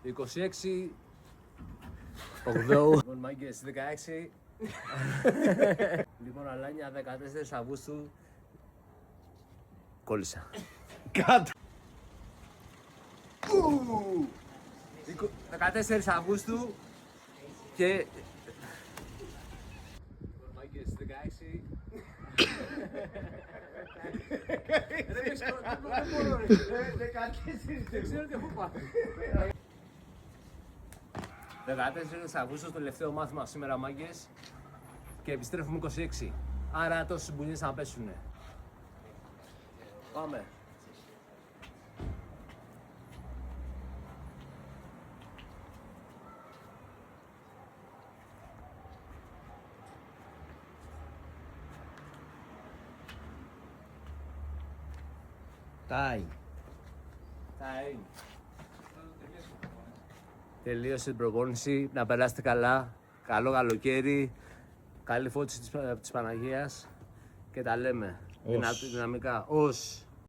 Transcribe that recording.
26 8. Λοιπόν, μάγκες, 16. Λοιπόν, Αλάνια, 14 Αυγούστου. Κόλλησα. Κάτω. 14 Αυγούστου και... Μάγκες, 16. Δεν ξέρω τι έχω πάει. 14 Αυγούστου, το τελευταίο μάθημα σήμερα, μάγκες. Και επιστρέφουμε 26. Άρα τόσες μπουνιές να πέσουνε. Πάμε. Time. Τελείωσε την προπόνηση, να περάσετε καλά, καλό καλοκαίρι, καλή φώτιση της Παναγίας και τα λέμε δυναμικά. Ως.